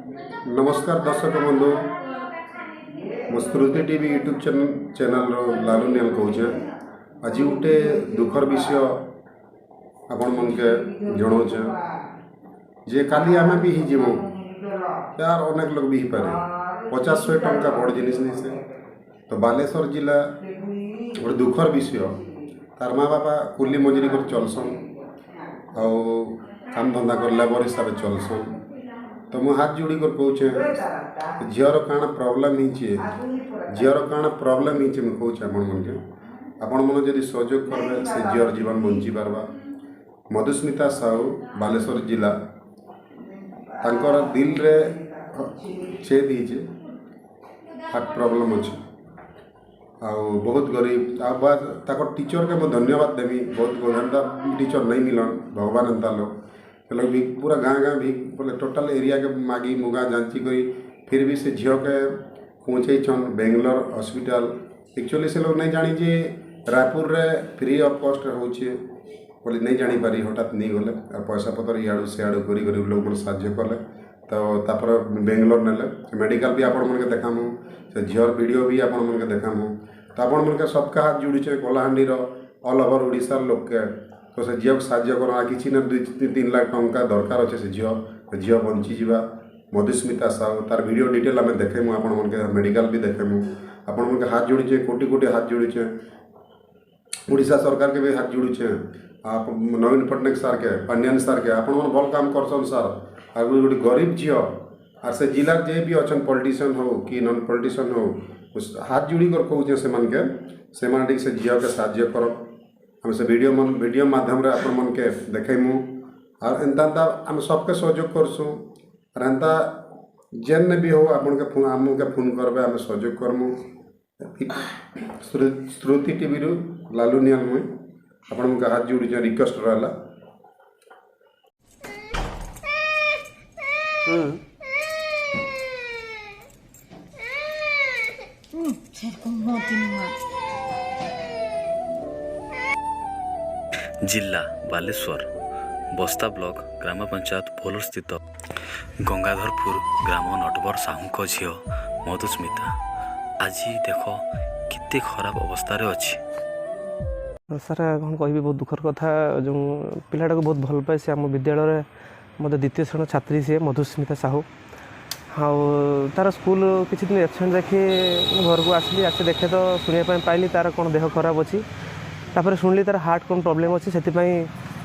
नमस्कार दर्शक बंधु मो श्रुति टीवी यूट्यूब चैनल लालुनियल कौचे। आज गोटे दुखर विषय आपण मन के जनाऊे जे काली आम भी ही जीवु यार अनेक लोग भी ही पारे 50-100 टंका बड़ जिनिस नहीं से तो बालेश्वर जिला गोटे दुखर विषय तार माँ बापा कुली मजूरी कर चलसन आ काम धंदा कर लेबर हिसाब से चलसन तो मु हाथ जोड़ी कर कहूचे झीर काण प्रोब्लेम झीर काण प्रोब्लेम मुझे कहूचे आपण मन जदि सहयोग करेंगे से झीर जीवन बंची पार्बा। मधुस्मिता साहू बालेश्वर जिला तांकर दिल रे छेद ही हार्ट प्रोब्लेम अच्छे आ बहुत गरीब आ बाद टीचर के मैं धन्यवाद देवी बहुत टीचर नहीं मिलन भगवान एंता लोग भी पूरा गाँ भी बोले टोटल एरिया के मागी मुगा जांची करी फिर भी से झील के पहुँचे बेंगलोर हॉस्पिटल एक्चुअली से लोग नहीं जानी जे रायपुर रे फ्री ऑफ कॉस्ट होचे बोले नहीं जानी पारी हठात नहीं गले पैसा पतर इाड़ू सियाड़ू कर लोग मन साहाଯ୍य कले तो बेंगलोर नेले मेडिकल भी आपण मन के देखामु से झील वीडियो भी आपण मन के देखामु तो आपण मन के सबका हाथ जोड़ीचे कलाहांडी ऑल ओवर ओडिशा लोग के तो से झील साहाଯ୍य करना कि 2-3 लाख टंका दरकार अच्छे से झील बंची जावा। मधुस्मिता साहू तार वीडियो डिटेल आम देखेमु आपण मन के मेडिकल भी देखेमु आपण मन के हाथ जोड़ीचे कोटी कोटी हाथ जोड़ीचे उड़ीसा सरकार के भी हाथ जोड़ीचे आप नवीन पट्टनायक सार के पांड्यान सार के आपण मन भल काम करसन सार आ गोटे गरीब झील आ से जिलार जे भी अच्छा पॉलिटिशियन हो कि नॉन पॉलिटिशियन हो हाथ जोड़ी कर कहूचे से झील के साहाଯ୍य कर हम से वीडियो माध्यम रे आपण मन के देखेमु और एंता आम सबके सहयोग करसु और एंता जेन भी हो आपण के फोन करबे आम सहयोग करमु। श्रुति टीवी रु लालुनियल मुई आपण मन के हाथ जोड़ी रिक्वेस्ट रहला। जिला बालेश्वर बस्ता ब्लॉक ग्राम पंचायत भोलर स्थित गंगाधरपुर ग्राम नटवर साहू झील मधुस्मिता आज देख केते खराब अवस्था अच्छी सर कौन कह बहुत दुखर कथा जो पिलाटा को बहुत भल पाए से आम विद्यालय मत द्वितीय श्रेणी छात्री सी मधुस्मिता साहू हाँ तार स्कूल किसी दिन एबसेंट देखी घर को आसी देखे तो शुणापी पाइली तार कौन देह खराब अच्छी तापर शुणिली तार हार्ट कौन प्रोब्लेम अच्छी से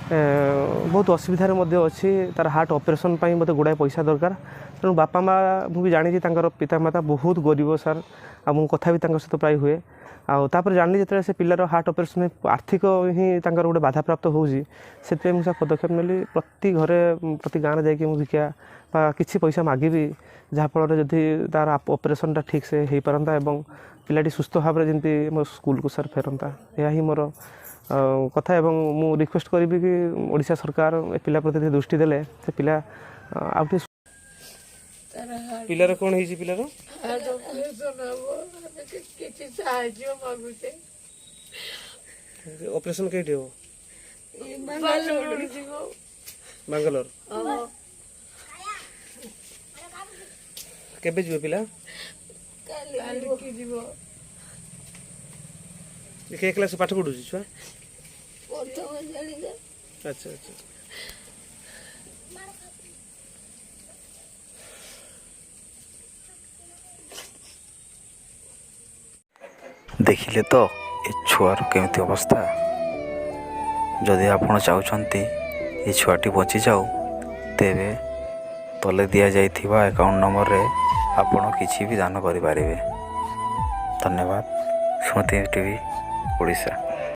बहुत असुविधार अच्छी तार हार्ट ऑपरेशन मत गुड़ाए पैसा दरकार तेणु बापा माँ मुझे जानी पिता माता बहुत गरीब सर आ कथा भी सहित प्राय हुए आपर जानी जो से पिलार हार्ट ऑपरेशन में आर्थिक ही गोटे बाधा प्राप्त होसी मुझे पदक्षेप नेली प्रति घरे प्रति गाँव जाकि भिक्षा किसी पैसा मागिबी जहाँफल जदि तार ऑपरेशन ठीक से हो पारंता एवं पिलाटी सुस्थ भाव में जमी मो स्कूल को सर फेरंता यह ही मोर कथा एवं मु रिक्वेस्ट करी कि ओडिशा सरकार ए पिला प्रति दृष्टि देले से पिला आउटे पिलार कौन है पिलार ऑपरेशन कई हो बांगालोर केबे जीव पिला के क्लास पाठ पढ़ुची छुआ अच्छा अच्छा देखिले तो ए छुआर केमती अवस्था जदि आपण चाहते ये छुआटी बची जाऊ तेरे तले दिया जाइथिबा अकाउंट नंबर रे आपण किसी भी दान करि पारिबे। धन्यवाद। श्रुति टीवी ओडिशा।